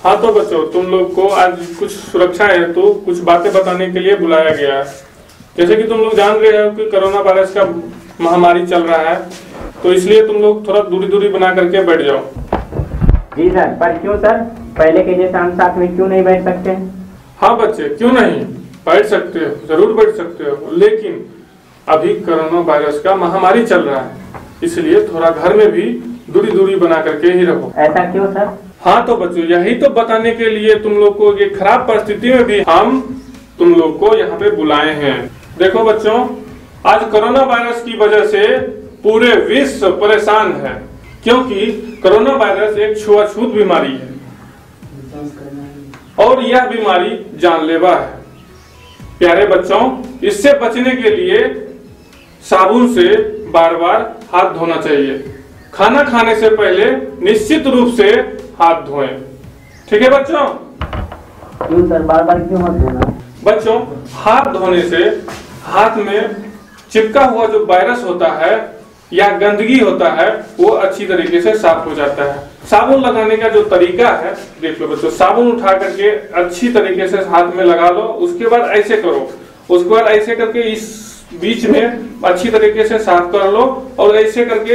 हाँ तो बच्चों, तुम लोग को आज कुछ सुरक्षा है तो कुछ बातें बताने के लिए बुलाया गया है। जैसे कि तुम लोग जान रहे हो कि कोरोना वायरस का महामारी चल रहा है, तो इसलिए तुम लोग थोड़ा दूरी दूरी बना करके बैठ जाओ। जी सर, पर क्यों सर? पहले के जैसे हम साथ में क्यों नहीं बैठ सकते? हाँ बच्चे, क्यों नहीं बैठ सकते हो, जरूर बैठ सकते हो, लेकिन अभी कोरोना वायरस का महामारी चल रहा है, इसलिए थोड़ा घर में भी दूरी दूरी बना करके ही रहो। ऐसा क्यों सर? हाँ तो बच्चों, यही तो बताने के लिए तुम लोग को ये खराब परिस्थिति में भी हम तुम लोग को यहाँ पे बुलाए हैं। देखो बच्चों, आज कोरोना वायरस की वजह से पूरे विश्व परेशान है, क्योंकि कोरोना वायरस एक छुआछूत बीमारी है और यह बीमारी जानलेवा है। प्यारे बच्चों, इससे बचने के लिए साबुन से बार बार हाथ धोना चाहिए। खाना खाने से पहले निश्चित रूप से हाथ धोएं। ठीक है बच्चों? क्यों सर, बार बार क्यों हाथ धोना? बच्चों, हाथ धोने से हाथ में चिपका हुआ जो वायरस होता है या गंदगी होता है वो अच्छी तरीके से साफ हो जाता है। साबुन लगाने का जो तरीका है, देख लो बच्चों, साबुन उठा करके अच्छी तरीके से हाथ में लगा लो, उसके बाद ऐसे करो, उसके बाद ऐसे करके इस बीच में अच्छी तरीके से साफ कर लो और ऐसे करके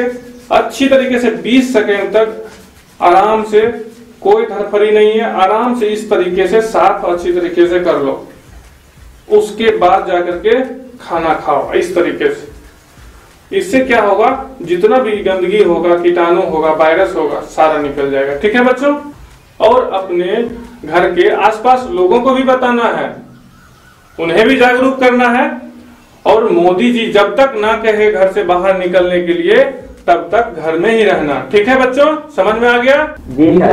अच्छी तरीके से 20 सेकेंड तक आराम से, कोई धड़फड़ी नहीं है, आराम से इस तरीके से साफ अच्छी तरीके से कर लो। उसके बाद जाकर के खाना खाओ इस तरीके से। इससे क्या होगा, जितना भी गंदगी होगा, कीटाणु होगा, वायरस होगा, सारा निकल जाएगा। ठीक है बच्चों? और अपने घर के आसपास लोगों को भी बताना है, उन्हें भी जागरूक करना है। और मोदी जी जब तक ना कहे घर से बाहर निकलने के लिए, तब तक घर में ही रहना। ठीक है बच्चों, समझ में आ गया? जी सर।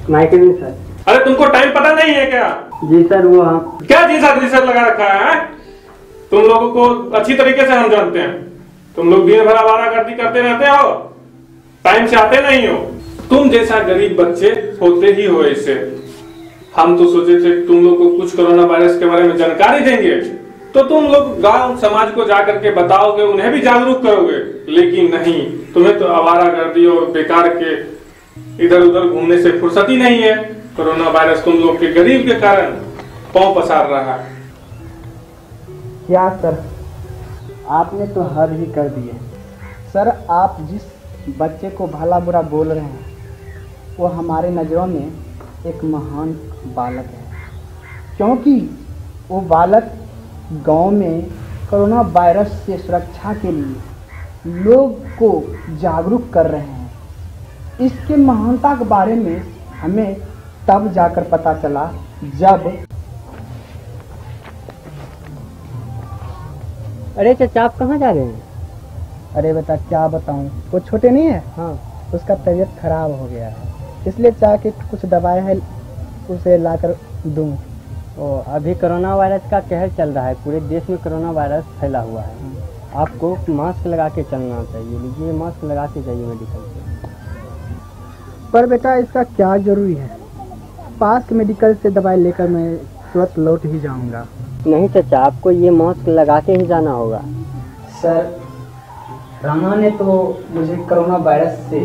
सर, अरे तुमको टाइम पता नहीं है क्या? जी सर, वो हम क्या जी सर लगा रखा है? तुम लोगों को अच्छी तरीके से हम जानते हैं। तुम लोग दिन भर आवारागर्दी करते रहते हो, टाइम से आते नहीं हो। तुम जैसा गरीब बच्चे होते ही हो ऐसे। हम तो सोचे थे तुम लोग को कुछ कोरोना वायरस के बारे में जानकारी देंगे, तो तुम लोग गांव समाज को जाकर के बताओगे, उन्हें भी जागरूक करोगे, लेकिन नहीं, तुम्हें तो आवारागर्दी और बेकार के इधर उधर घूमने से फुर्सत ही नहीं है। कोरोना वायरस तुम लोग के गरीब के कारण पांव पसार रहा है। क्या सर, आपने तो हद ही कर दिए। सर, आप जिस बच्चे को भला बुरा बोल रहे हैं वो हमारे नज़रों में एक महान बालक है, क्योंकि वो बालक गांव में कोरोना वायरस से सुरक्षा के लिए लोग को जागरूक कर रहे हैं। इसके महानता के बारे में हमें तब जाकर पता चला जब। अरे चाचा, आप कहाँ जा रहे हैं? अरे बेटा, क्या बताऊं, वो छोटे नहीं है, हाँ, उसका तबीयत खराब हो गया है, इसलिए चाह के कुछ दवाएं है उसे लाकर दूं। ओ, अभी कोरोना वायरस का कहर चल रहा है, पूरे देश में कोरोना वायरस फैला हुआ है। आपको मास्क लगा के चलना चाहिए। लीजिए, मास्क लगा के जाइए मेडिकल से। पर बेटा, इसका क्या जरूरी है? पास के मेडिकल से दवाई लेकर मैं तुरंत लौट ही जाऊंगा। नहीं चाचा, आपको ये मास्क लगा के ही जाना होगा। सर, राणा ने तो मुझे कोरोना वायरस से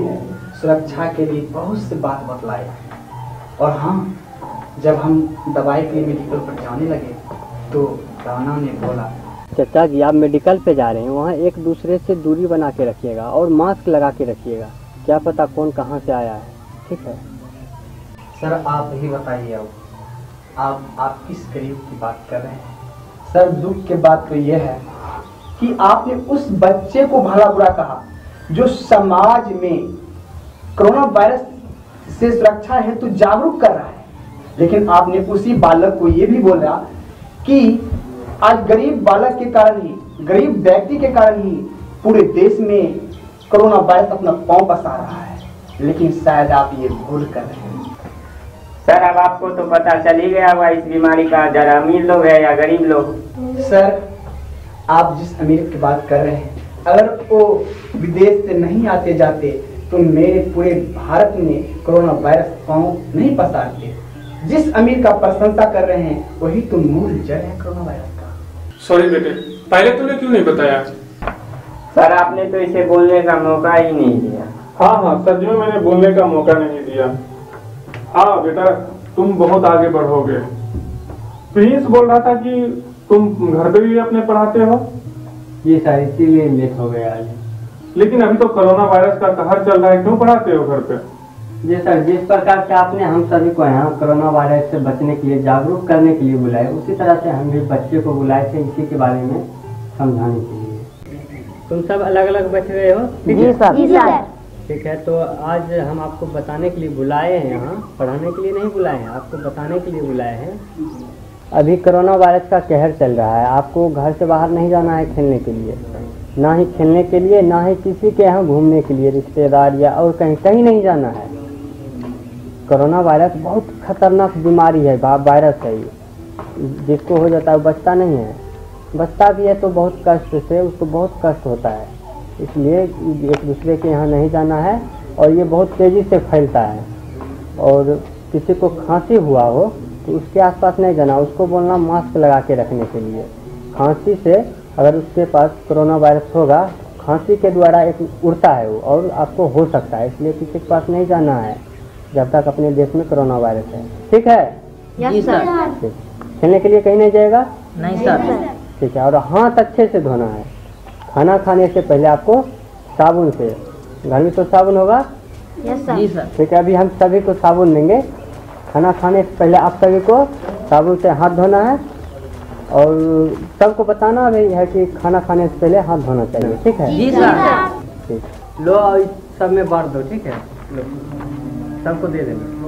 सुरक्षा के लिए बहुत से बात बतलाई, और हाँ, जब हम दवाई के लिए मेडिकल पर जाने लगे तो राणा ने बोला, चाचा जी, आप मेडिकल पे जा रहे हैं, वहाँ एक दूसरे से दूरी बना के रखिएगा और मास्क लगा के रखिएगा। क्या पता कौन कहाँ से आया है। ठीक है सर, आप ही बताइए, अब आप किस गरीब की बात कर रहे हैं? सर, दुख की बात तो यह है कि आपने उस बच्चे को भला बुरा कहा जो समाज में कोरोना वायरस से सुरक्षा हेतु जागरूक कर रहा है, लेकिन आपने उसी बालक को यह भी बोला कि आज गरीब बालक के कारण ही, गरीब व्यक्ति के कारण ही पूरे देश में कोरोना वायरस अपना पांव पसार रहा है। लेकिन शायद आप ये भूल कर रहे हैं। सर, अब आपको तो पता चल ही गया होगा इस बीमारी का जरा अमीर लोग है या गरीब लोग। सर, आप जिस अमीर की बात कर रहे हैं, अगर वो विदेश से नहीं आते जाते तो मेरे पूरे भारत में कोरोना वायरस पांव नहीं पसारते। जिस अमीर का प्रशंसा कर रहे हैं वही तो मूल जड़ है कोरोना वायरस का। सॉरी बेटे, पहले तुमने क्यों नहीं बताया? सर, आपने तो इसे बोलने का मौका ही नहीं दिया। हाँ, सच में मैंने बोलने का मौका नहीं दिया। हाँ बेटा, तुम बहुत आगे बढ़ोगे। प्रिंस बोल रहा था कि तुम घर पे भी अपने पढ़ाते हो। ये सर इसीलिए लेट हो गया आज। लेकिन अभी तो कोरोना वायरस का कहर चल रहा है, क्यों पढ़ाते हो घर पे? जी सर, जिस प्रकार से आपने हम सभी को यहाँ कोरोना वायरस से बचने के लिए जागरूक करने के लिए बुलाए, उसी तरह से हम भी बच्चे को बुलाए थे इसी के बारे में समझाने के लिए। तुम सब अलग अलग बैठ गए हो? जी सर। ठीक है, तो आज हम आपको बताने के लिए बुलाए हैं, यहाँ पढ़ाने के लिए नहीं बुलाए हैं, आपको बताने के लिए बुलाए हैं। अभी कोरोना वायरस का कहर चल रहा है, आपको घर से बाहर नहीं जाना है खेलने के लिए, ना ही खेलने के लिए, ना ही किसी के यहाँ घूमने के लिए, रिश्तेदार या और कहीं कहीं नहीं जाना है। कोरोना वायरस बहुत खतरनाक बीमारी है, वायरस है ये, जिसको हो जाता है वो बचता नहीं है, बचता भी है तो बहुत कष्ट से, उसको बहुत कष्ट होता है। इसलिए एक दूसरे के यहाँ नहीं जाना है, और ये बहुत तेज़ी से फैलता है। और किसी को खांसी हुआ हो तो उसके आसपास नहीं जाना, उसको बोलना मास्क लगा के रखने के लिए। खांसी से अगर उसके पास कोरोना वायरस होगा, खांसी के द्वारा एक उड़ता है वो, और आपको हो सकता है, इसलिए किसी के पास नहीं जाना है जब तक अपने देश में कोरोना वायरस है। ठीक है? Yes sir. ठीक। खेलने के लिए कहीं नहीं जाएगा? नहीं सर। ठीक है, और हाथ अच्छे से धोना है। खाना खाने से पहले आपको साबुन से, घर में तो साबुन होगा? Yes sir. ठीक है, अभी हम सभी को साबुन देंगे। खाना खाने से पहले आप सभी को साबुन से हाथ धोना है, और सबको बताना भी है कि खाना खाने से पहले हाथ धोना चाहिए। ठीक है? जी सर। ठीक, लो इस सब में बांट दो। ठीक है, लो सबको दे देना।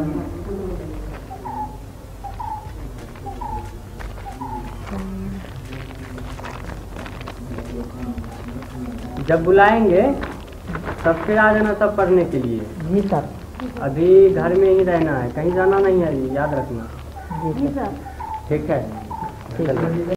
जब बुलाएंगे तब फिर आ जाना सब पढ़ने के लिए। जी सर। अभी घर में ही रहना है, कहीं जाना नहीं है, याद रखना। जी सर। ठीक है? ठीक है।